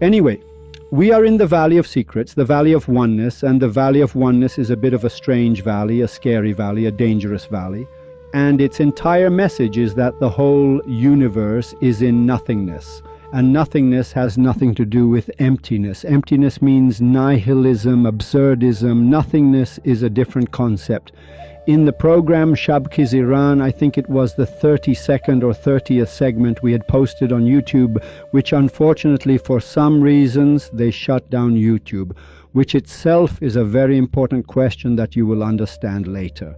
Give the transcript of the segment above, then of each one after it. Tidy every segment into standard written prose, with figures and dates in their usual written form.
Anyway, we are in the Valley of Secrets, the Valley of Oneness, and the Valley of Oneness is a bit of a strange valley, a scary valley, a dangerous valley. And its entire message is that the whole universe is in nothingness. And nothingness has nothing to do with emptiness. Emptiness means nihilism, absurdism. Nothingness is a different concept. In the program Shab Ki Ziran, I think it was the 32nd or 30th segment we had posted on YouTube, which unfortunately for some reasons they shut down YouTube, which itself is a very important question that you will understand later.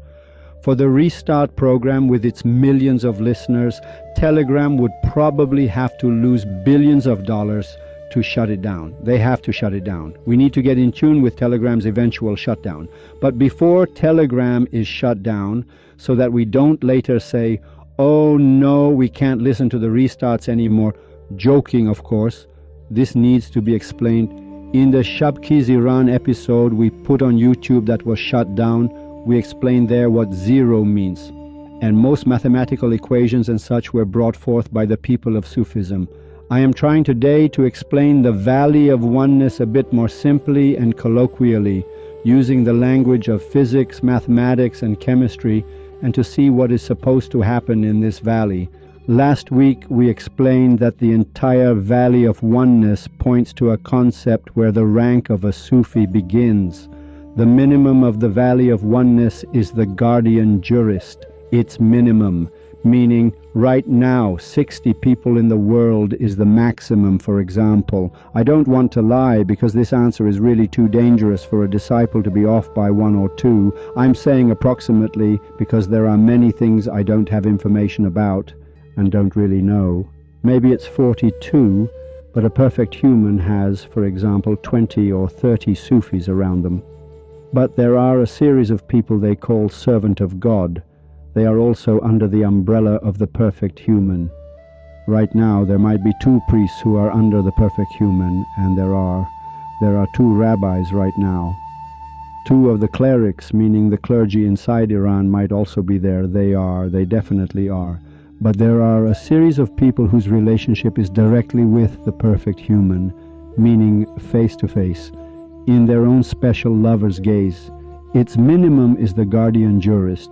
For the Restart program with its millions of listeners, Telegram would probably have to lose billions of dollars to shut it down. They have to shut it down. We need to get in tune with Telegram's eventual shutdown. But before Telegram is shut down, so that we don't later say, oh no, we can't listen to the restarts anymore, joking of course, this needs to be explained. In the Shab Ki Ziran episode we put on YouTube that was shut down, we explained there what zero means. And most mathematical equations and such were brought forth by the people of Sufism. I am trying today to explain the Valley of Oneness a bit more simply and colloquially, using the language of physics, mathematics, and chemistry, and to see what is supposed to happen in this valley. Last week we explained that the entire Valley of Oneness points to a concept where the rank of a Sufi begins. The minimum of the Valley of Oneness is the guardian jurist. Its minimum, meaning right now 60 people in the world is the maximum, for example. I don't want to lie because this answer is really too dangerous for a disciple to be off by 1 or 2. I'm saying approximately because there are many things I don't have information about and don't really know. Maybe it's 42, but a perfect human has, for example, 20 or 30 Sufis around them. But there are a series of people they call servant of God. They are also under the umbrella of the perfect human. Right now there might be 2 priests who are under the perfect human, and there are 2 rabbis right now. 2 of the clerics, meaning the clergy inside Iran, might also be there. They definitely are. But there are a series of people whose relationship is directly with the perfect human, meaning face to face, in their own special lover's gaze. Its minimum is the guardian jurist.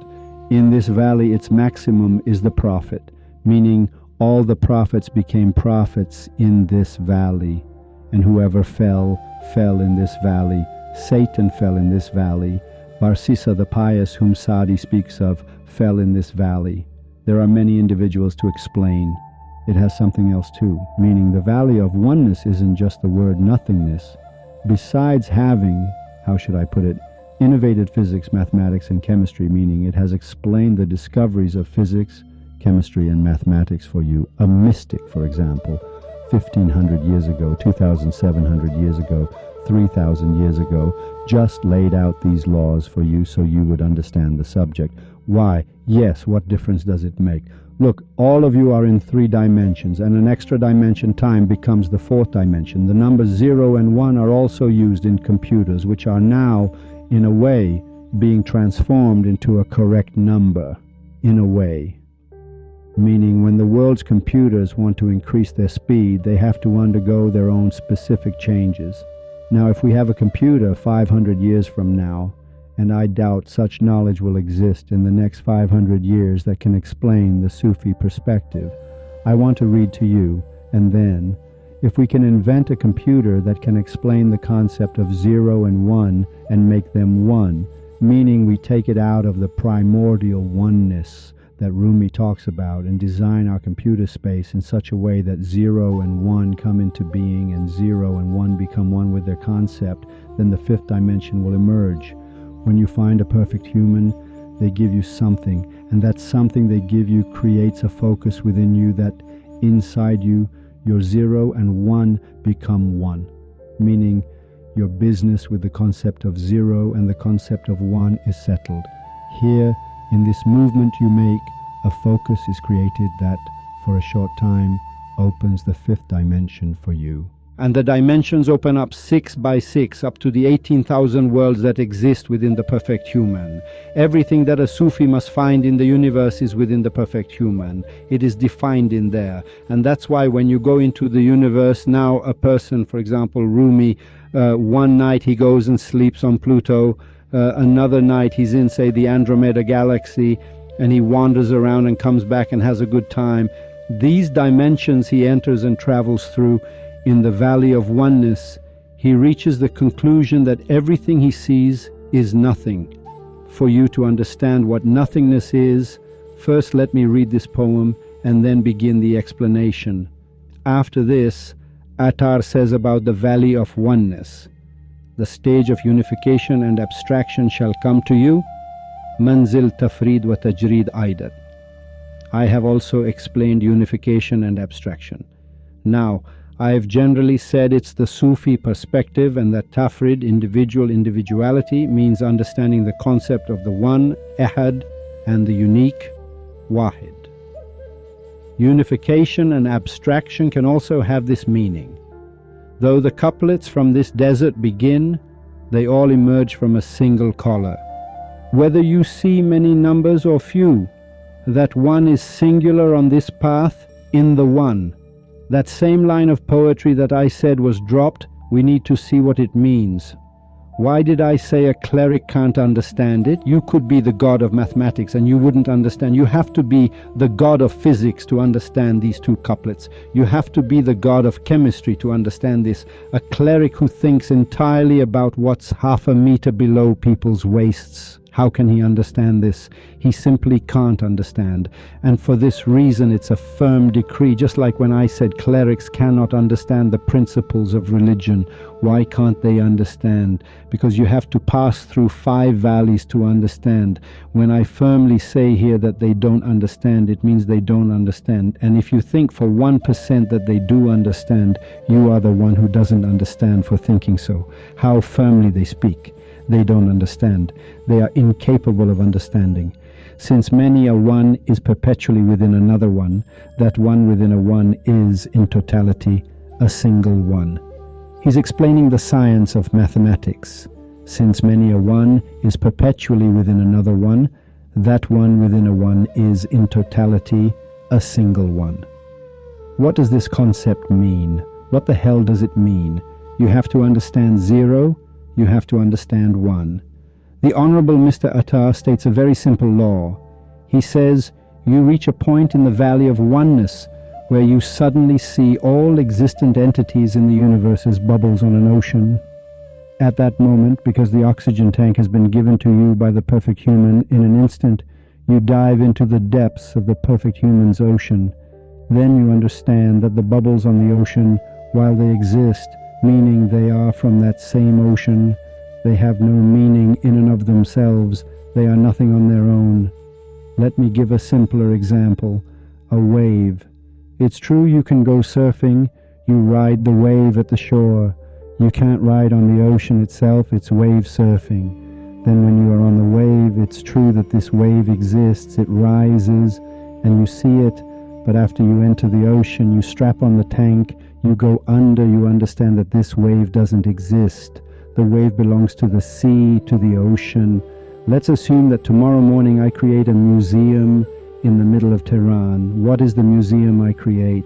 In this valley its maximum is the prophet, meaning all the prophets became prophets in this valley, and whoever fell in this valley. Satan fell in this valley. Barsisa the pious, whom Sadi speaks of, fell in this valley. There are many individuals to explain. It has something else too, meaning the Valley of Oneness isn't just the word nothingness. Besides having, how should I put it, innovated physics, mathematics, and chemistry, meaning it has explained the discoveries of physics, chemistry, and mathematics for you. A mystic, for example, 1500 years ago, 2700 years ago, 3000 years ago, just laid out these laws for you so you would understand the subject. Why? Yes, what difference does it make? Look, all of you are in 3 dimensions, and an extra dimension, time, becomes the 4th dimension. The numbers 0 and 1 are also used in computers, which are now, in a way, being transformed into a correct number, in a way. Meaning when the world's computers want to increase their speed, they have to undergo their own specific changes. Now, if we have a computer 500 years from now, and I doubt such knowledge will exist in the next 500 years that can explain the Sufi perspective, I want to read to you, and then, if we can invent a computer that can explain the concept of 0 and 1 and make them 1, meaning we take it out of the primordial oneness that Rumi talks about and design our computer space in such a way that 0 and 1 come into being and 0 and 1 become one with their concept, then the 5th dimension will emerge. When you find a perfect human, they give you something, and that something they give you creates a focus within you that inside you, your 0 and 1 become 1, meaning your business with the concept of 0 and the concept of 1 is settled. Here, in this movement you make, a focus is created that, for a short time, opens the 5th dimension for you. And the dimensions open up 6 by 6 up to the 18,000 worlds that exist within the perfect human. Everything that a Sufi must find in the universe is within the perfect human. It is defined in there. And that's why when you go into the universe now, a person, for example, Rumi, one night he goes and sleeps on Pluto, another night he's in, say, the Andromeda galaxy, and he wanders around and comes back and has a good time. These dimensions he enters and travels through. In the valley of oneness, he reaches the conclusion that everything he sees is nothing. For you to understand what nothingness is, first let me read this poem and then begin the explanation. After this, Attar says about the valley of oneness. The stage of unification and abstraction shall come to you. Manzil tafrid wa tajrid aidat. I have also explained unification and abstraction. Now, I have generally said it's the Sufi perspective, and that tafrid, individuality, means understanding the concept of the one, Ahad, and the unique, Wahid. Unification and abstraction can also have this meaning. Though the couplets from this desert begin, they all emerge from a single collar. Whether you see many numbers or few, that one is singular on this path in the one. That same line of poetry that I said was dropped, we need to see what it means. Why did I say a cleric can't understand it? You could be the god of mathematics and you wouldn't understand. You have to be the god of physics to understand these two couplets. You have to be the god of chemistry to understand this. A cleric who thinks entirely about what's half a meter below people's waists, how can he understand this? He simply can't understand. And for this reason it's a firm decree, just like when I said clerics cannot understand the principles of religion. Why can't they understand? Because you have to pass through 5 valleys to understand. When I firmly say here that they don't understand, it means they don't understand. And if you think for 1% that they do understand, you are the one who doesn't understand for thinking so. How firmly they speak. They don't understand. They are incapable of understanding. Since many a one is perpetually within another one, that one within a one is, in totality, a single one. He's explaining the science of mathematics. Since many a one is perpetually within another one, that one within a one is, in totality, a single one. What does this concept mean? What the hell does it mean? You have to understand zero. You have to understand one. The Honorable Mr. Attar states a very simple law. He says, you reach a point in the valley of oneness where you suddenly see all existent entities in the universe as bubbles on an ocean. At that moment, because the oxygen tank has been given to you by the perfect human, in an instant, you dive into the depths of the perfect human's ocean. Then you understand that the bubbles on the ocean, while they exist, meaning they are from that same ocean, they have no meaning in and of themselves, they are nothing on their own. Let me give a simpler example. A wave. It's true you can go surfing, you ride the wave at the shore. You can't ride on the ocean itself, it's wave surfing. Then when you are on the wave, it's true that this wave exists, it rises, and you see it, but after you enter the ocean, you strap on the tank, you go under, you understand that this wave doesn't exist. The wave belongs to the sea, to the ocean. Let's assume that tomorrow morning I create a museum in the middle of Tehran. What is the museum I create?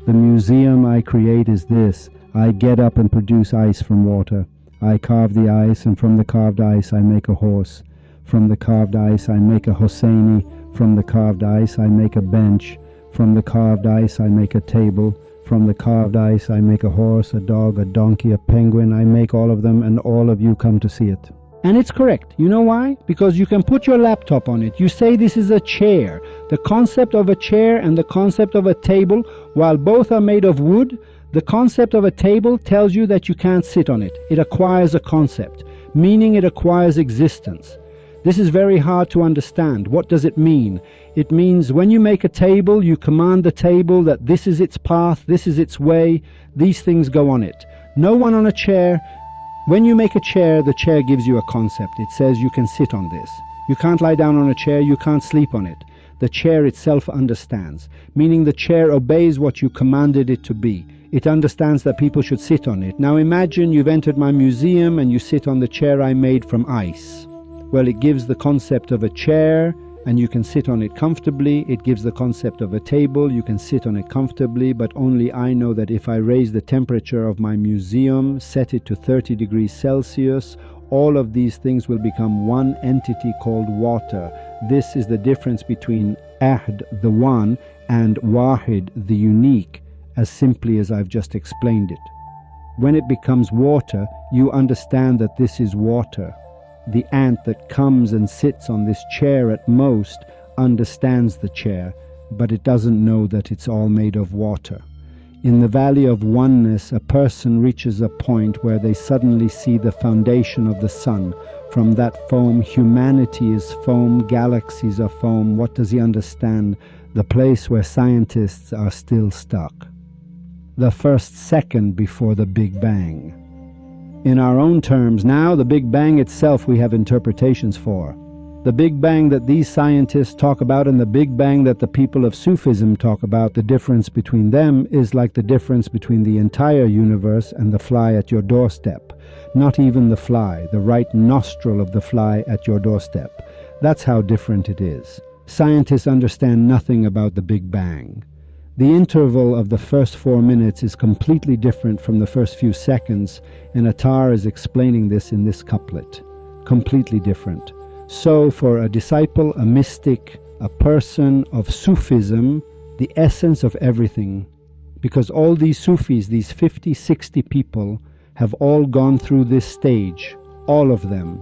The museum I create is this. I get up and produce ice from water. I carve the ice, and from the carved ice I make a horse. From the carved ice I make a Hosseini. From the carved ice I make a bench. From the carved ice I make a table. From the carved ice I make a horse, a dog, a donkey, a penguin. I make all of them, and all of you come to see it. And it's correct. You know why? Because you can put your laptop on it. You say this is a chair. The concept of a chair and the concept of a table, while both are made of wood, the concept of a table tells you that you can't sit on it. It acquires a concept, meaning it acquires existence. This is very hard to understand. What does it mean? It means when you make a table, you command the table that this is its path, this is its way, these things go on it. No one on a chair. When you make a chair, the chair gives you a concept. It says you can sit on this. You can't lie down on a chair, you can't sleep on it. The chair itself understands, meaning the chair obeys what you commanded it to be. It understands that people should sit on it. Now imagine you've entered my museum and you sit on the chair I made from ice. Well, it gives the concept of a chair and you can sit on it comfortably. It gives the concept of a table, you can sit on it comfortably, but only I know that if I raise the temperature of my museum, set it to 30 degrees Celsius, all of these things will become one entity called water. This is the difference between Ahad, the one, and Vahid, the unique, as simply as I've just explained it. When it becomes water, you understand that this is water. The ant that comes and sits on this chair at most understands the chair, but it doesn't know that it's all made of water. In the valley of oneness, a person reaches a point where they suddenly see the foundation of the sun. From that foam, humanity is foam, galaxies are foam. What does he understand? The place where scientists are still stuck. The first second before the Big Bang. In our own terms now, the Big Bang itself we have interpretations for. The Big Bang that these scientists talk about and the Big Bang that the people of Sufism talk about, the difference between them is like the difference between the entire universe and the fly at your doorstep. Not even the fly, the right nostril of the fly at your doorstep. That's how different it is. Scientists understand nothing about the Big Bang. The interval of the first 4 minutes is completely different from the first few seconds, and Attar is explaining this in this couplet. Completely different. So for a disciple, a mystic, a person of Sufism, the essence of everything, because all these Sufis, these 50, 60 people, have all gone through this stage, all of them.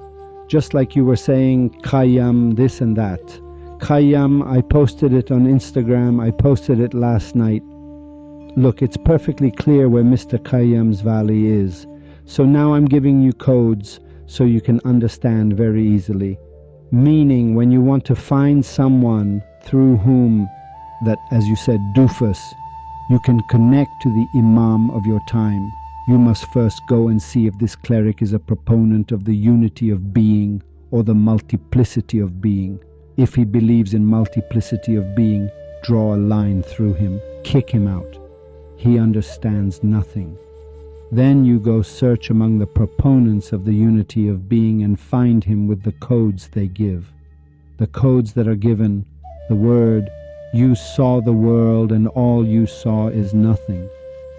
Just like you were saying, Khayyam, this and that. Khayyam, I posted it on Instagram, I posted it last night. Look, it's perfectly clear where Mr. Khayyam's valley is. So now I'm giving you codes so you can understand very easily. Meaning, when you want to find someone through whom, that, as you said, doofus, you can connect to the imam of your time, you must first go and see if this cleric is a proponent of the unity of being or the multiplicity of being. If he believes in multiplicity of being, draw a line through him, kick him out. He understands nothing. Then you go search among the proponents of the unity of being and find him with the codes they give. The codes that are given, the word, you saw the world and all you saw is nothing,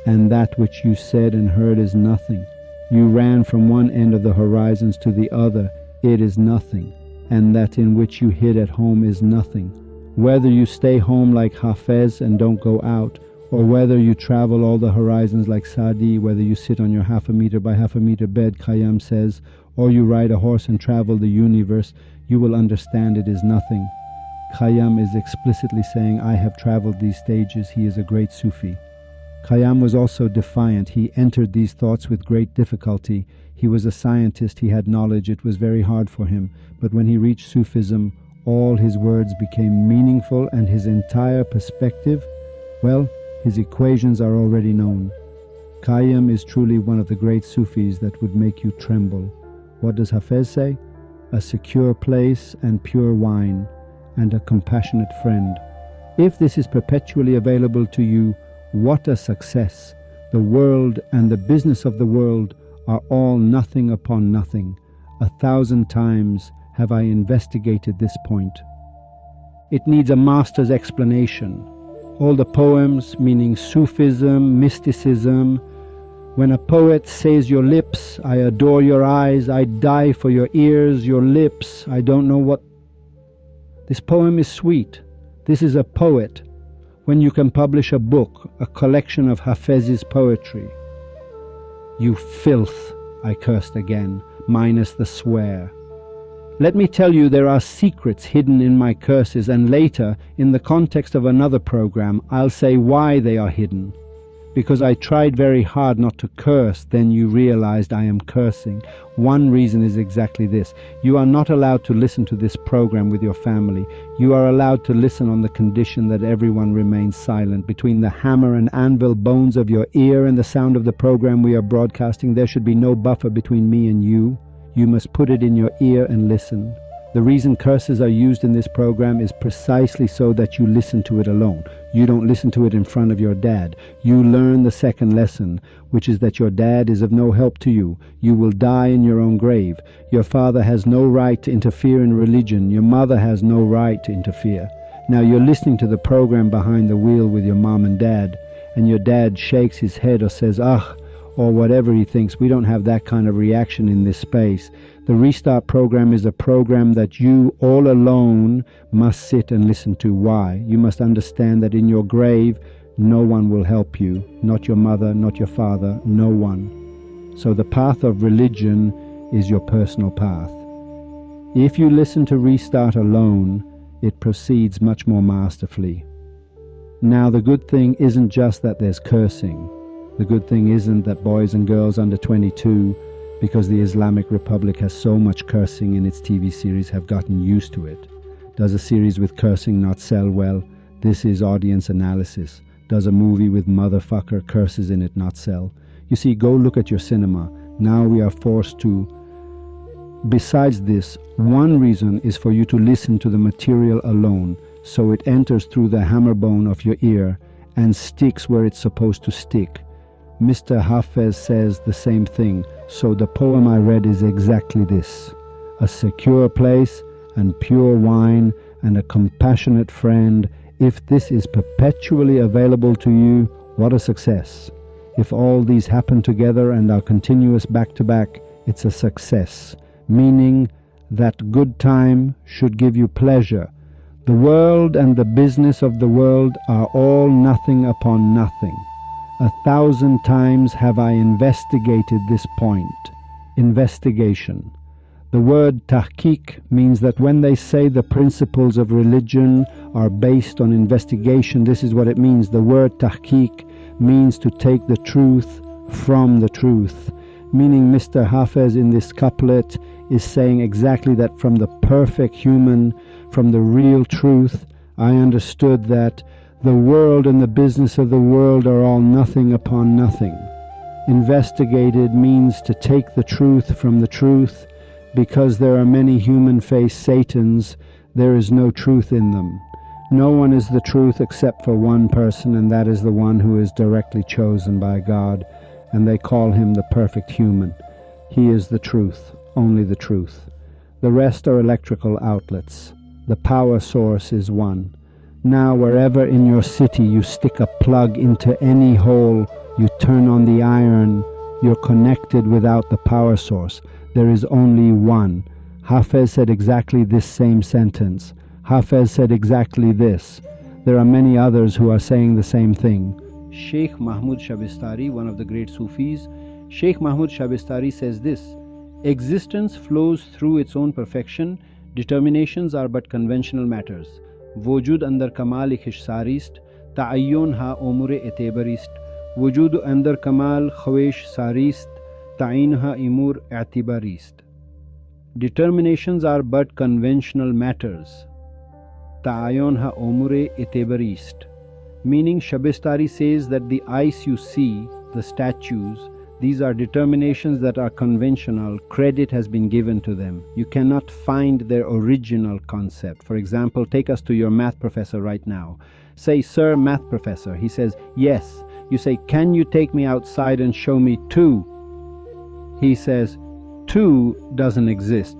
and that which you said and heard is nothing. You ran from one end of the horizons to the other, it is nothing. And that in which you hid at home is nothing. Whether you stay home like Hafez and don't go out, or whether you travel all the horizons like Sadi, whether you sit on your 1/2 meter by 1/2 meter bed, Khayyam says, or you ride a horse and travel the universe, you will understand it is nothing. Khayyam is explicitly saying, I have traveled these stages. He is a great Sufi. Khayyam was also defiant. He entered these thoughts with great difficulty. He was a scientist, he had knowledge, it was very hard for him. But when he reached Sufism, all his words became meaningful and his entire perspective, well, his equations are already known. Khayyam is truly one of the great Sufis that would make you tremble. What does Hafez say? A secure place and pure wine, and a compassionate friend. If this is perpetually available to you, what a success! The world and the business of the world are all nothing upon nothing. 1,000 times have I investigated this point. It needs a master's explanation. All the poems, meaning Sufism, mysticism, when a poet says your lips, I adore your eyes, I die for your ears, your lips, I don't know what. This poem is sweet. This is a poet. When you can publish a book, a collection of Hafez's poetry. You filth, I cursed again, minus the swear. Let me tell you, there are secrets hidden in my curses, and later, in the context of another program, I'll say why they are hidden. Because I tried very hard not to curse, then you realized I am cursing. One reason is exactly this. You are not allowed to listen to this program with your family. You are allowed to listen on the condition that everyone remains silent. Between the hammer and anvil bones of your ear and the sound of the program we are broadcasting, there should be no buffer between me and you. You must put it in your ear and listen. The reason curses are used in this program is precisely so that you listen to it alone. You don't listen to it in front of your dad. You learn the second lesson, which is that your dad is of no help to you. You will die in your own grave. Your father has no right to interfere in religion. Your mother has no right to interfere. Now you're listening to the program behind the wheel with your mom and dad, and your dad shakes his head or says, "Ugh," or whatever he thinks. We don't have that kind of reaction in this space. The Restart program is a program that you all alone must sit and listen to. Why? You must understand that in your grave, no one will help you. Not your mother, not your father, no one. So the path of religion is your personal path. If you listen to Restart alone, it proceeds much more masterfully. Now the good thing isn't just that there's cursing. The good thing isn't that boys and girls under 22, because the Islamic Republic has so much cursing in its TV series, have gotten used to it. Does a series with cursing not sell well? This is audience analysis. Does a movie with motherfucker curses in it not sell? You see, go look at your cinema. Now we are forced to. Besides this, one reason is for you to listen to the material alone, so it enters through the hammer bone of your ear and sticks where it's supposed to stick. Mr. Hafez says the same thing, so the poem I read is exactly this. A secure place and pure wine and a compassionate friend. If this is perpetually available to you, what a success. If all these happen together and are continuous back to back, it's a success, meaning that good time should give you pleasure. The world and the business of the world are all nothing upon nothing. 1,000 times have I investigated this point. Investigation. The word tahqiq means that when they say the principles of religion are based on investigation, this is what it means. The word tahqiq means to take the truth from the truth. Meaning Mr. Hafez in this couplet is saying exactly that. From the perfect human, from the real truth, I understood that the world and the business of the world are all nothing upon nothing. Investigated means to take the truth from the truth. Because there are many human-faced Satans, there is no truth in them. No one is the truth except for one person, and that is the one who is directly chosen by God, and they call him the perfect human. He is the truth, only the truth. The rest are electrical outlets. The power source is one. Now wherever in your city you stick a plug into any hole, you turn on the iron, you're connected without the power source. There is only one. Hafez said exactly this same sentence. Hafez said exactly this. There are many others who are saying the same thing. Sheikh Mahmud Shabistari, one of the great Sufis, Sheikh Mahmud Shabistari says this: existence flows through its own perfection. Determinations are but conventional matters. Wujud andar kamal khishsarist, ta'ayyun ha umure etebarist. Wujud andar kamal khwash sarist, ta'inha imur i'tibarist. Determinations are but conventional matters. Ta'ayyun ha umure etebarist. Meaning Shabistari says that the ice you see, the statues, these are determinations that are conventional. Credit has been given to them. You cannot find their original concept. For example, take us to your math professor right now. Say, "Sir, math professor." He says, "Yes." You say, "Can you take me outside and show me 2? He says, 2 doesn't exist.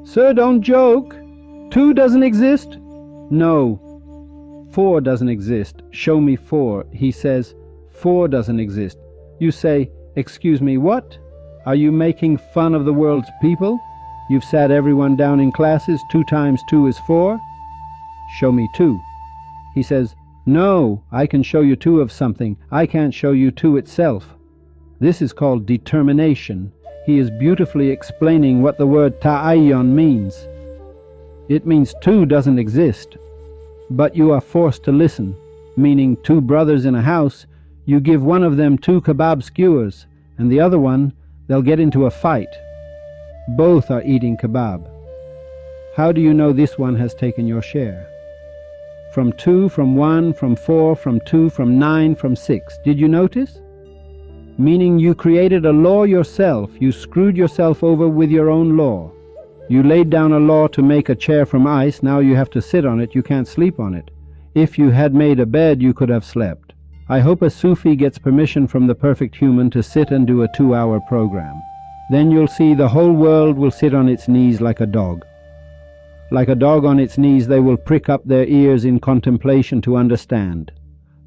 "Sir, don't joke. 2 doesn't exist?" "No." 4 doesn't exist. "Show me 4. He says, 4 doesn't exist. You say, "Excuse me, what? Are you making fun of the world's people? You've sat everyone down in classes. 2 times 2 is 4. Show me 2. He says, "No, I can show you 2 of something. I can't show you 2 itself." This is called determination. He is beautifully explaining what the word ta'ayyan means. It means 2 doesn't exist. But you are forced to listen, meaning 2 brothers in a house, you give one of them 2 kebab skewers, and the other one, they'll get into a fight. Both are eating kebab. How do you know this one has taken your share? From 2, from 1, from 4, from 2, from 9, from 6. Did you notice? Meaning you created a law yourself. You screwed yourself over with your own law. You laid down a law to make a chair from ice, now you have to sit on it, you can't sleep on it. If you had made a bed, you could have slept. I hope a Sufi gets permission from the perfect human to sit and do a 2-hour program. Then you'll see the whole world will sit on its knees like a dog. Like a dog on its knees, they will prick up their ears in contemplation to understand.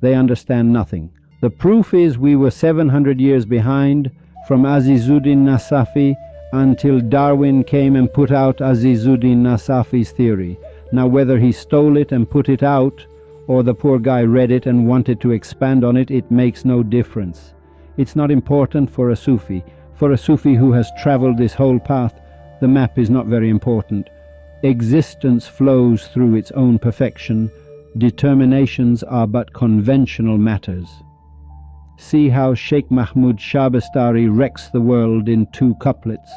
They understand nothing. The proof is we were 700 years behind, from Azizuddin Nasafi until Darwin came and put out Azizuddin Nasafi's theory. Now whether he stole it and put it out, or the poor guy read it and wanted to expand on it, it makes no difference. It's not important for a Sufi. For a Sufi who has traveled this whole path, the map is not very important. Existence flows through its own perfection. Determinations are but conventional matters. See how Sheikh Mahmud Shabastari wrecks the world in 2 couplets.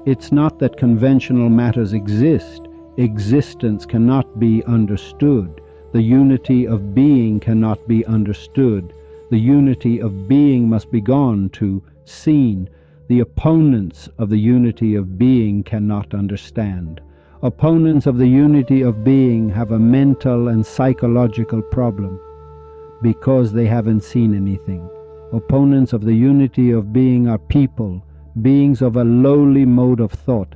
It's not that conventional matters exist. Existence cannot be understood. The unity of being cannot be understood. The unity of being must be gone to, seen. The opponents of the unity of being cannot understand. Opponents of the unity of being have a mental and psychological problem because they haven't seen anything. Opponents of the unity of being are people, beings of a lowly mode of thought.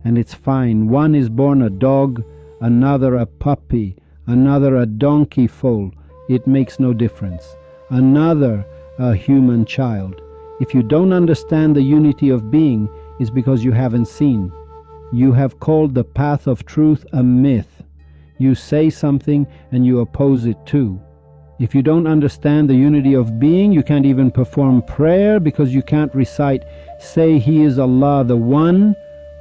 And it's fine. One is born a dog, another a puppy, another a donkey foal. It makes no difference. Another a human child. If you don't understand the unity of being, it's because you haven't seen. You have called the path of truth a myth. You say something and you oppose it too. If you don't understand the unity of being, you can't even perform prayer because you can't recite, say He is Allah the One,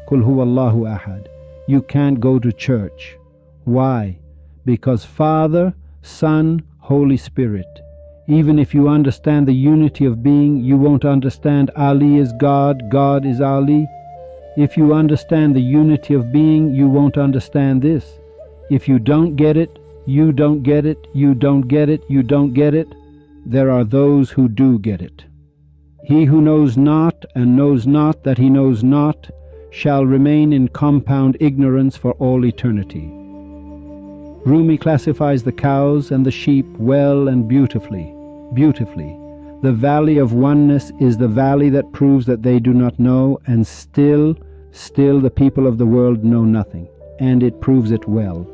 Qul Huwallahu Ahad. You can't go to church. Why? Because Father, Son, Holy Spirit. Even if you understand the unity of being, you won't understand Ali is God, God is Ali. If you understand the unity of being, you won't understand this. If you don't get it, you don't get it, you don't get it, you don't get it. There are those who do get it. He who knows not and knows not that he knows not shall remain in compound ignorance for all eternity. Rumi classifies the cows and the sheep well and beautifully. The valley of oneness is the valley that proves that they do not know, and still the people of the world know nothing, and it proves it well.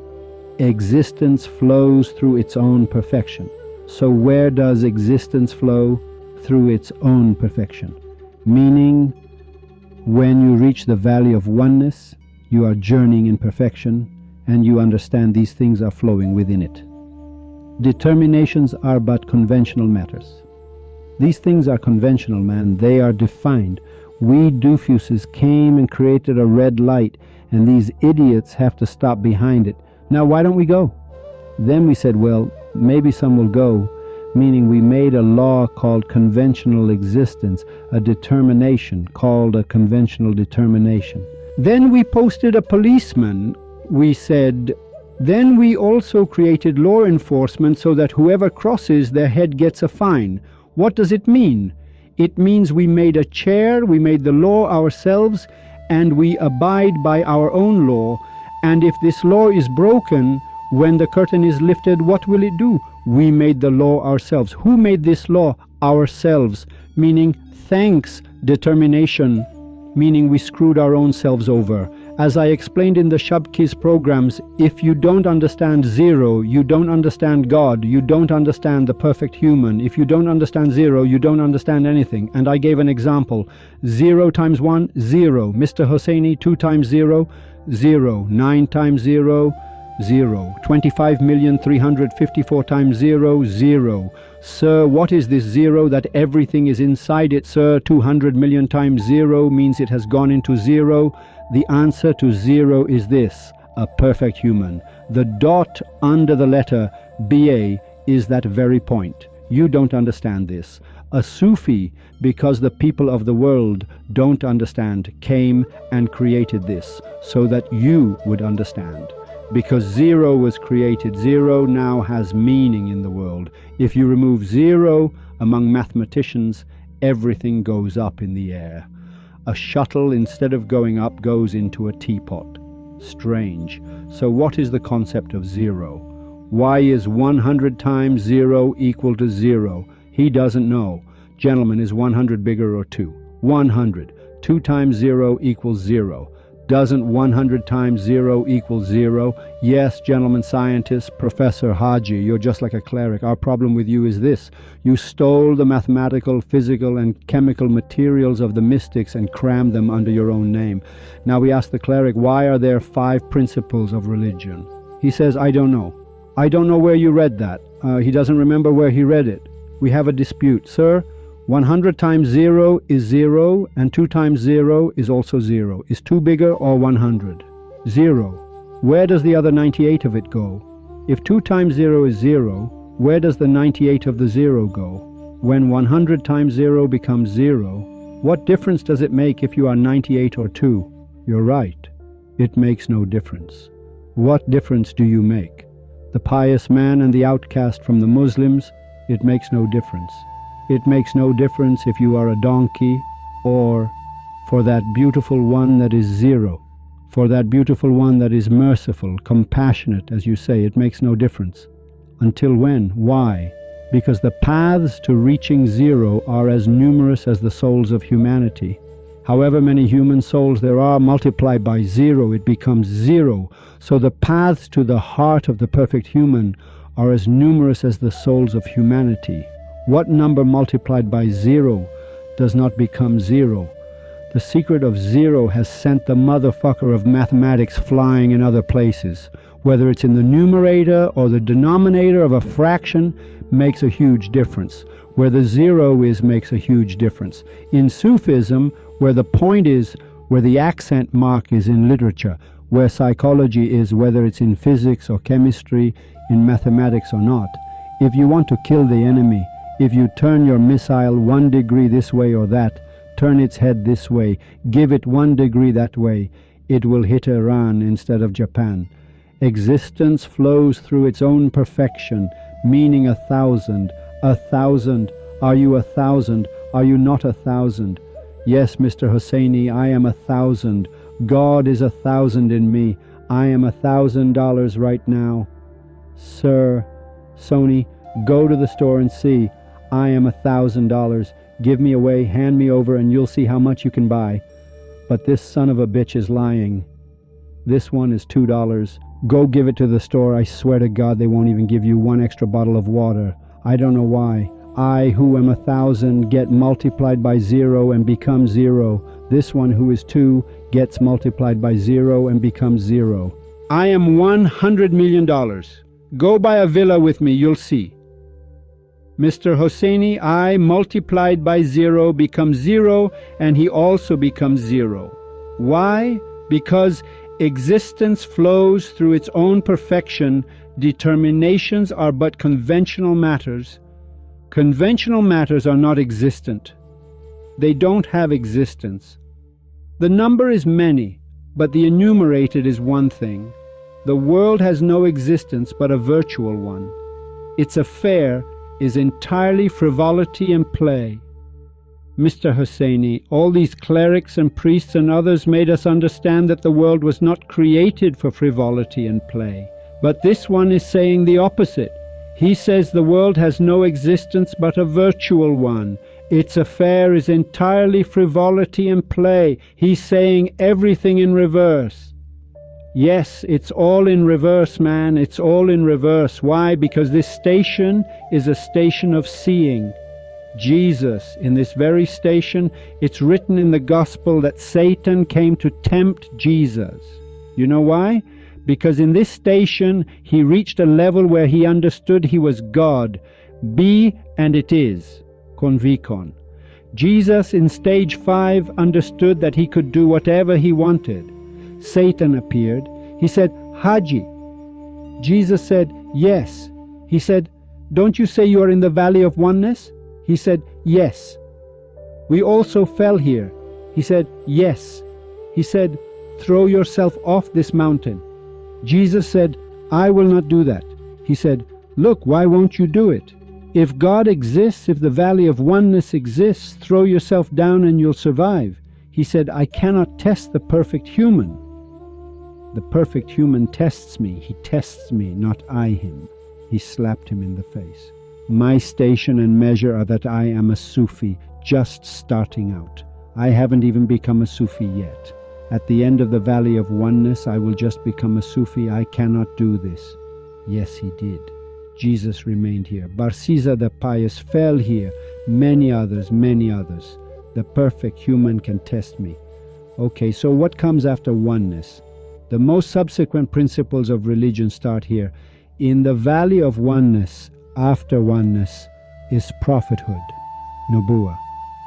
Existence flows through its own perfection. So where does existence flow? Through its own perfection. Meaning, when you reach the valley of oneness, you are journeying in perfection, and you understand these things are flowing within it. Determinations are but conventional matters. These things are conventional, man. They are defined. We doofuses came and created a red light, and these idiots have to stop behind it. Now why don't we go? Then we said, well, maybe some will go, meaning we made a law called conventional existence, a determination called a conventional determination. Then we posted a policeman. We said, then we also created law enforcement so that whoever crosses, their head gets a fine. What does it mean? It means we made a chair, we made the law ourselves, and we abide by our own law. And if this law is broken, when the curtain is lifted, what will it do? We made the law ourselves. Who made this law? Ourselves. Meaning, thanks, determination. Meaning we screwed our own selves over. As I explained in the Shabki's programs, if you don't understand zero, you don't understand God, you don't understand the perfect human. If you don't understand zero, you don't understand anything. And I gave an example. 0 times 1, 0. Mr. Hosseini, 2 times 0, 0. 9 times 0, 0. 25,354 times 0, 0. Sir, what is this 0 that everything is inside it, sir? 200 million times 0 means it has gone into 0. The answer to 0 is this, a perfect human. The dot under the letter BA is that very point. You don't understand this. A Sufi, because the people of the world don't understand, came and created this so that you would understand. Because 0 was created, 0 now has meaning in the world. If you remove 0 among mathematicians, everything goes up in the air. A shuttle, instead of going up, goes into a teapot. Strange. So what is the concept of zero? Why is 100 times 0 equal to 0? He doesn't know. Gentlemen, is 100 bigger or 2? 100. 2 times 0 equals 0. Doesn't 100 times 0 equal 0? Yes, gentlemen scientists, Professor Haji, you're just like a cleric. Our problem with you is this. You stole the mathematical, physical, and chemical materials of the mystics and crammed them under your own name. Now we ask the cleric, why are there 5 principles of religion? He says, I don't know. I don't know where you read that. He doesn't remember where he read it. We have a dispute. Sir, 100 times 0 is 0, and 2 times 0 is also 0. Is 2 bigger or 100? 0. Where does the other 98 of it go? If 2 times 0 is 0, where does the 98 of the 0 go? When 100 times 0 becomes 0, what difference does it make if you are 98 or 2? You're right. It makes no difference. What difference do you make? The pious man and the outcast from the Muslims, it makes no difference. It makes no difference if you are a donkey or for that beautiful one that is 0, for that beautiful one that is merciful, compassionate, as you say, it makes no difference. Until when? Why? Because the paths to reaching 0 are as numerous as the souls of humanity. However many human souls there are, multiplied by 0, it becomes 0. So the paths to the heart of the perfect human are as numerous as the souls of humanity. What number multiplied by 0 does not become 0? The secret of 0 has sent the motherfucker of mathematics flying in other places. Whether it's in the numerator or the denominator of a fraction makes a huge difference. Where the 0 is makes a huge difference. In Sufism, where the point is, where the accent mark is in literature, where psychology is, whether it's in physics or chemistry, in mathematics or not. If you want to kill the enemy, if you turn your missile 1 degree this way or that, turn its head this way, give it 1 degree that way, it will hit Iran instead of Japan. Existence flows through its own perfection, meaning 1,000. 1,000. Are you 1,000? Are you not 1,000? Yes, Mr. Hosseini, I am 1,000. God is 1,000 in me. I am $1,000 right now. Sir, Sony, go to the store and see. I am $1,000. Give me away, hand me over, and you'll see how much you can buy. But this son of a bitch is lying. This one is $2. Go give it to the store. I swear to God they won't even give you 1 extra bottle of water. I don't know why. I, who am 1,000, get multiplied by 0 and become 0. This one, who is 2, gets multiplied by 0 and becomes 0. I am $100 million. Go buy a villa with me, you'll see. Mr. Hosseini, I multiplied by 0 becomes 0, and he also becomes 0. Why? Because existence flows through its own perfection. Determinations are but conventional matters. Conventional matters are not existent. They don't have existence. The number is many, but the enumerated is one thing. The world has no existence but a virtual one. Its affair is entirely frivolity and play. Mr. Hosseini, all these clerics and priests and others made us understand that the world was not created for frivolity and play. But this one is saying the opposite. He says the world has no existence but a virtual one. Its affair is entirely frivolity and play. He's saying everything in reverse. Yes, it's all in reverse, man. It's all in reverse. Why? Because this station is a station of seeing. Jesus, in this very station, it's written in the gospel that Satan came to tempt Jesus. You know why? Because in this station, he reached a level where he understood he was God. Be and it is. Convicon. Jesus in stage 5 understood that he could do whatever he wanted. Satan appeared. He said, Haji. Jesus said, yes. He said, don't you say you are in the valley of oneness? He said, yes. We also fell here. He said, yes. He said, throw yourself off this mountain. Jesus said, I will not do that. He said, look, why won't you do it? If God exists, if the valley of oneness exists, throw yourself down and you'll survive. He said, I cannot test the perfect human. The perfect human tests me. He tests me, not I him. He slapped him in the face. My station and measure are that I am a Sufi, just starting out. I haven't even become a Sufi yet. At the end of the valley of oneness, I will just become a Sufi. I cannot do this. Yes, he did. Jesus remained here. Barsiza the pious fell here. Many others, many others. The perfect human can test me. Okay, so what comes after oneness? The most subsequent principles of religion start here. In the valley of oneness, after oneness, is prophethood, nubuwah.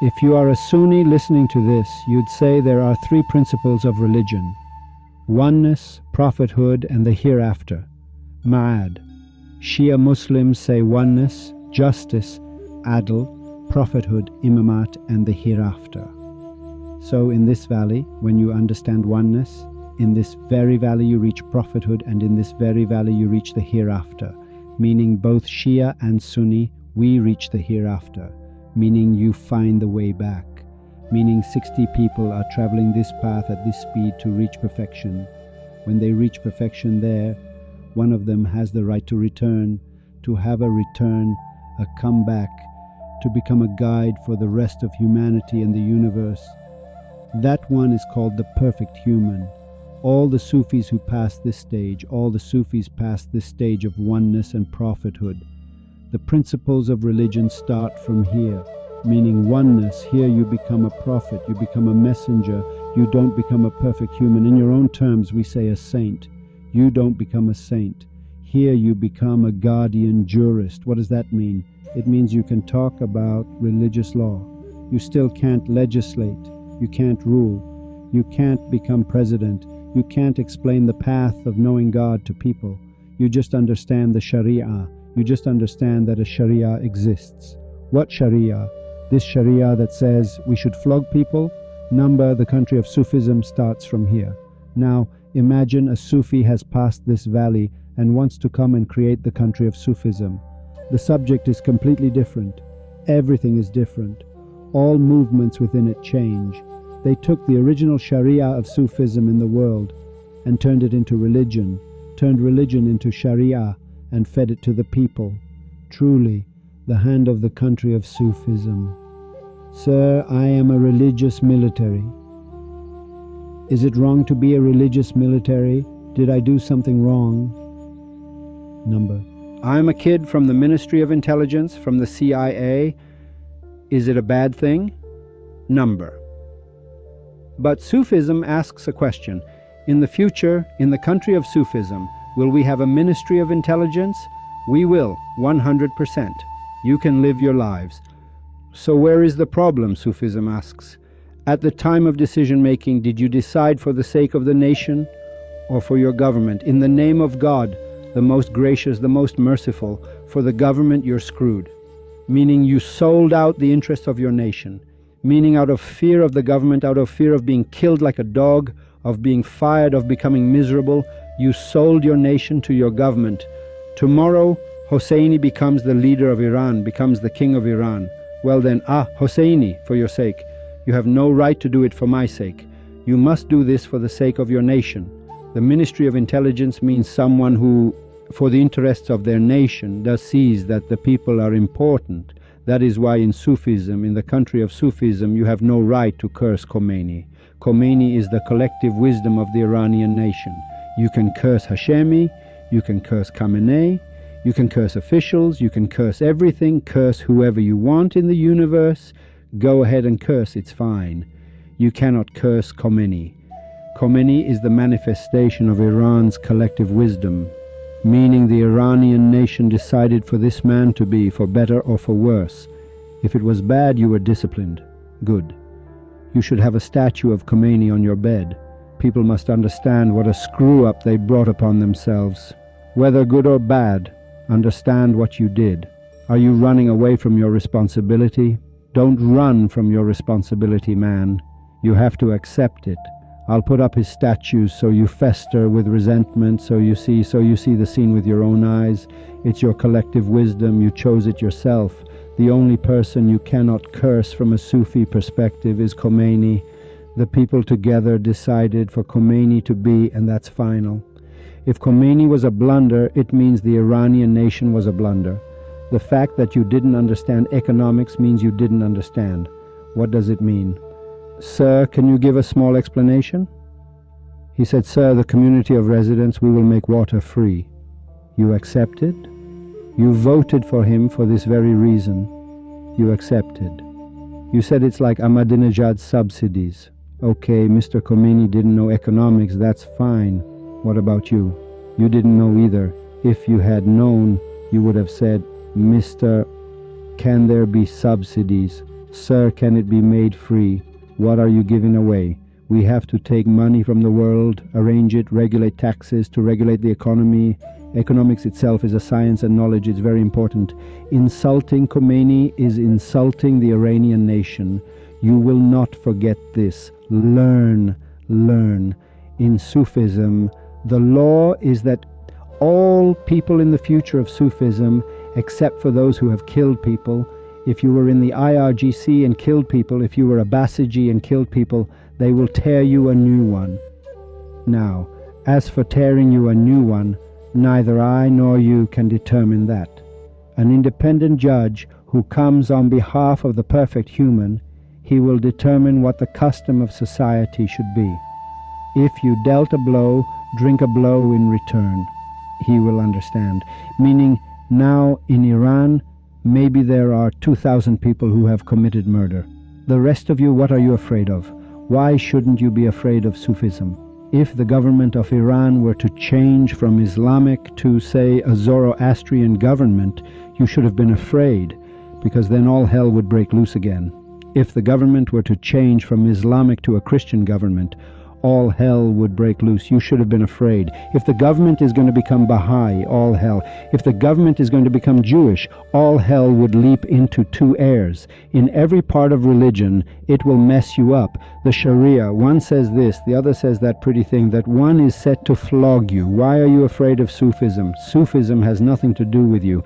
If you are a Sunni listening to this, you'd say there are three principles of religion: oneness, prophethood, and the hereafter, ma'ad. Shia Muslims say oneness, justice, adl, prophethood, imamat, and the hereafter. So in this valley, when you understand oneness, in this very valley you reach prophethood, and in this very valley you reach the hereafter, meaning both Shia and Sunni, we reach the hereafter, meaning you find the way back, meaning 60 people are traveling this path at this speed to reach perfection. When they reach perfection there, one of them has the right to return, to have a return, a comeback, to become a guide for the rest of humanity and the universe. That one is called the perfect human. All the Sufis who pass this stage, all the Sufis pass this stage of oneness and prophethood. The principles of religion start from here, meaning oneness. Here you become a prophet, you become a messenger, you don't become a perfect human. In your own terms, we say a saint. You don't become a saint. Here you become a guardian jurist. What does that mean? It means you can talk about religious law. You still can't legislate. You can't rule. You can't become president. You can't explain the path of knowing God to people. You just understand the Sharia. You just understand that a Sharia exists. What Sharia? This Sharia that says we should flog people? Number, the country of Sufism starts from here. Now, imagine a Sufi has passed this valley and wants to come and create the country of Sufism. The subject is completely different. Everything is different. All movements within it change. They took the original Sharia of Sufism in the world and turned it into religion, turned religion into Sharia, and fed it to the people. Truly, the hand of the country of Sufism. Sir, I am a religious military. Is it wrong to be a religious military? Did I do something wrong? Number. I'm a kid from the Ministry of Intelligence, from the CIA. Is it a bad thing? Number. But Sufism asks a question. In the future, in the country of Sufism, will we have a Ministry of Intelligence? We will, 100%. You can live your lives. So where is the problem, Sufism asks? At the time of decision-making, did you decide for the sake of the nation or for your government? In the name of God, the most gracious, the most merciful, for the government you're screwed. Meaning you sold out the interests of your nation. Meaning out of fear of the government, out of fear of being killed like a dog, of being fired, of becoming miserable, you sold your nation to your government. Tomorrow, Hosseini becomes the leader of Iran, becomes the king of Iran. Well then, Hosseini, for your sake. You have no right to do it for my sake. You must do this for the sake of your nation. The Ministry of Intelligence means someone who, for the interests of their nation, sees that the people are important. That is why in Sufism, in the country of Sufism, you have no right to curse Khomeini. Khomeini is the collective wisdom of the Iranian nation. You can curse Hashemi, you can curse Khamenei, you can curse officials, you can curse everything, curse whoever you want in the universe. Go ahead and curse, it's fine. You cannot curse Khomeini. Khomeini is the manifestation of Iran's collective wisdom, meaning the Iranian nation decided for this man to be, for better or for worse. If it was bad, you were disciplined. Good. You should have a statue of Khomeini on your bed. People must understand what a screw-up they brought upon themselves. Whether good or bad, understand what you did. Are you running away from your responsibility? Don't run from your responsibility, man. You have to accept it. I'll put up his statues so you fester with resentment, so you see the scene with your own eyes. It's your collective wisdom. You chose it yourself. The only person you cannot curse from a Sufi perspective is Khomeini. The people together decided for Khomeini to be, and that's final. If Khomeini was a blunder, it means the Iranian nation was a blunder. The fact that you didn't understand economics means you didn't understand. What does it mean? Sir, can you give a small explanation? He said, Sir, the community of residents, we will make water free. You accepted? You voted for him for this very reason. You accepted. You said it's like Ahmadinejad's subsidies. Okay, Mr. Khomeini didn't know economics, that's fine. What about you? You didn't know either. If you had known, you would have said, Mr. Can there be subsidies? Sir, can it be made free? What are you giving away? We have to take money from the world, arrange it, regulate taxes to regulate the economy. Economics itself is a science and knowledge. It's very important. Insulting Khomeini is insulting the Iranian nation. You will not forget this. Learn, learn. In Sufism, the law is that all people in the future of Sufism, except for those who have killed people, if you were in the IRGC and killed people, if you were a Basiji and killed people, they will tear you a new one. Now, as for tearing you a new one, neither I nor you can determine that. An independent judge who comes on behalf of the perfect human, he will determine what the custom of society should be. If you dealt a blow, drink a blow in return. He will understand. Meaning, now in Iran, maybe there are 2,000 people who have committed murder. The rest of you, what are you afraid of? Why shouldn't you be afraid of Sufism? If the government of Iran were to change from Islamic to, say, a Zoroastrian government, you should have been afraid, because then all hell would break loose again. If the government were to change from Islamic to a Christian government, all hell would break loose. You should have been afraid. If the government is going to become Baha'i, all hell. If the government is going to become Jewish, all hell would leap into two airs. In every part of religion, it will mess you up. The Sharia, one says this, the other says that pretty thing, that one is set to flog you. Why are you afraid of Sufism? Sufism has nothing to do with you.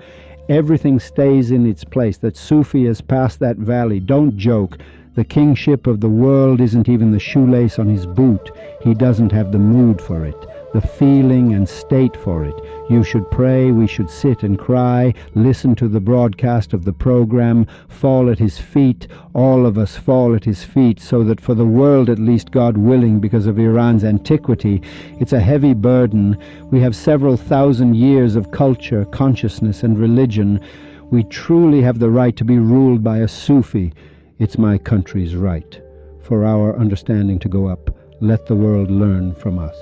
Everything stays in its place. That Sufi has passed that valley. Don't joke. The kingship of the world isn't even the shoelace on his boot. He doesn't have the mood for it, the feeling and state for it. You should pray, we should sit and cry, listen to the broadcast of the program, fall at his feet. All of us fall at his feet, so that for the world, at least, God willing, because of Iran's antiquity, it's a heavy burden. We have several thousand years of culture, consciousness, and religion. We truly have the right to be ruled by a Sufi. It's my country's right for our understanding to go up. Let the world learn from us.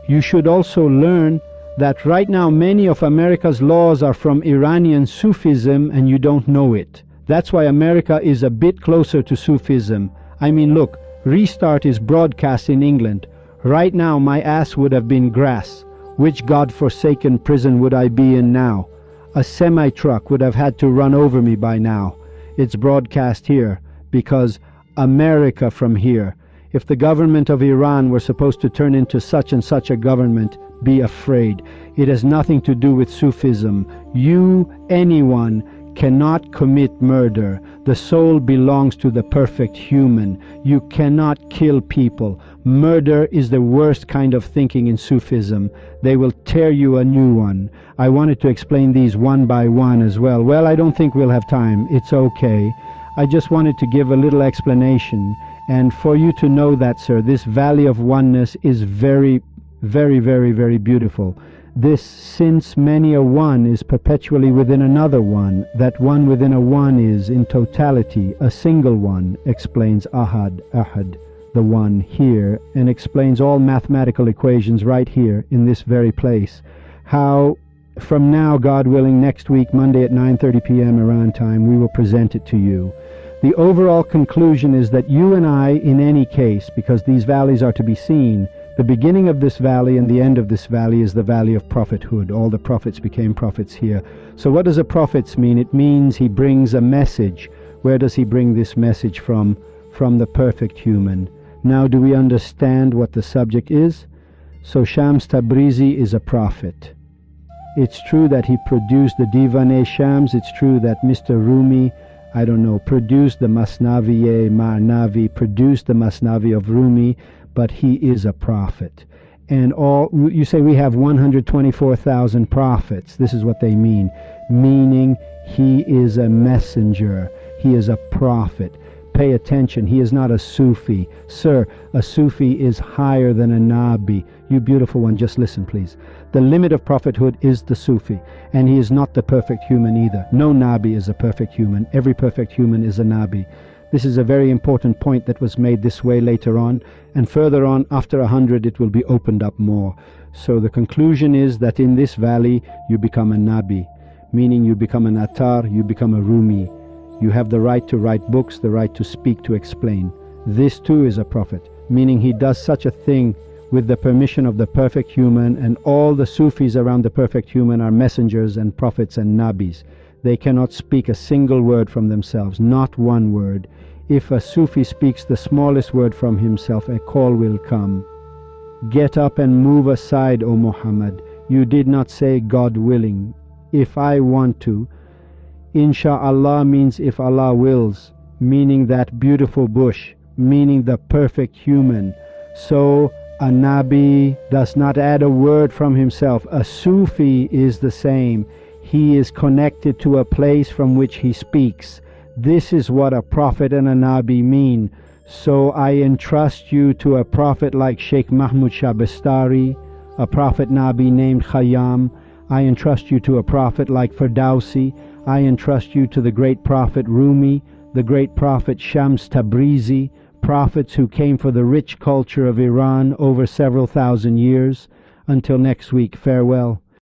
You should also learn that right now many of America's laws are from Iranian Sufism and you don't know it. That's why America is a bit closer to Sufism. I mean, look, Restart is broadcast in England. Right now my ass would have been grass. Which God-forsaken prison would I be in now? A semi-truck would have had to run over me by now. It's broadcast here. Because America from here. If the government of Iran were supposed to turn into such and such a government, be afraid. It has nothing to do with Sufism. You, anyone, cannot commit murder. The soul belongs to the perfect human. You cannot kill people. Murder is the worst kind of thinking in Sufism. They will tear you a new one. I wanted to explain these one by one as well. Well, I don't think we'll have time. It's okay. I just wanted to give a little explanation, and for you to know that, sir, this valley of oneness is very, very, very, very beautiful. This, since many a one is perpetually within another one, that one within a one is, in totality, a single one, explains Ahad, the one here, and explains all mathematical equations right here, in this very place. How from now, God willing, next week, Monday at 9:30 p.m. Iran time, we will present it to you. The overall conclusion is that you and I, in any case, because these valleys are to be seen, the beginning of this valley and the end of this valley is the valley of prophethood. All the prophets became prophets here. So what does a prophet mean? It means he brings a message. Where does he bring this message from? From the perfect human. Now, do we understand what the subject is? So Shams Tabrizi is a prophet. It's true that he produced the Divan-e Shams. It's true that Mr. Rumi I don't know, produced the Masnavi Marnavi, produced the Masnavi of Rumi, but he is a prophet. And you say we have 124,000 prophets. This is what they meaning he is a messenger, he is a prophet. Pay attention, he is not a Sufi. Sir, a Sufi is higher than a Nabi. You beautiful one, just listen please. The limit of prophethood is the Sufi, and he is not the perfect human either. No Nabi is a perfect human. Every perfect human is a Nabi. This is a very important point that was made this way later on, and further on, after 100, it will be opened up more. So the conclusion is that in this valley, you become a Nabi, meaning you become an Attar, you become a Rumi. You have the right to write books, the right to speak, to explain. This too is a prophet, meaning he does such a thing with the permission of the perfect human, and all the Sufis around the perfect human are messengers and prophets and Nabis. They cannot speak a single word from themselves, not one word. If a Sufi speaks the smallest word from himself, a call will come. Get up and move aside, O Muhammad. You did not say God willing. If I want to. Insha'Allah means if Allah wills, meaning that beautiful bush, meaning the perfect human. So a Nabi does not add a word from himself. A Sufi is the same. He is connected to a place from which he speaks. This is what a prophet and a Nabi mean. So I entrust you to a prophet like Sheikh Mahmud Shabastari, a prophet Nabi named Khayyam. I entrust you to a prophet like Ferdowsi. I entrust you to the great prophet Rumi, the great prophet Shams Tabrizi, prophets who came for the rich culture of Iran over several thousand years. Until next week, farewell.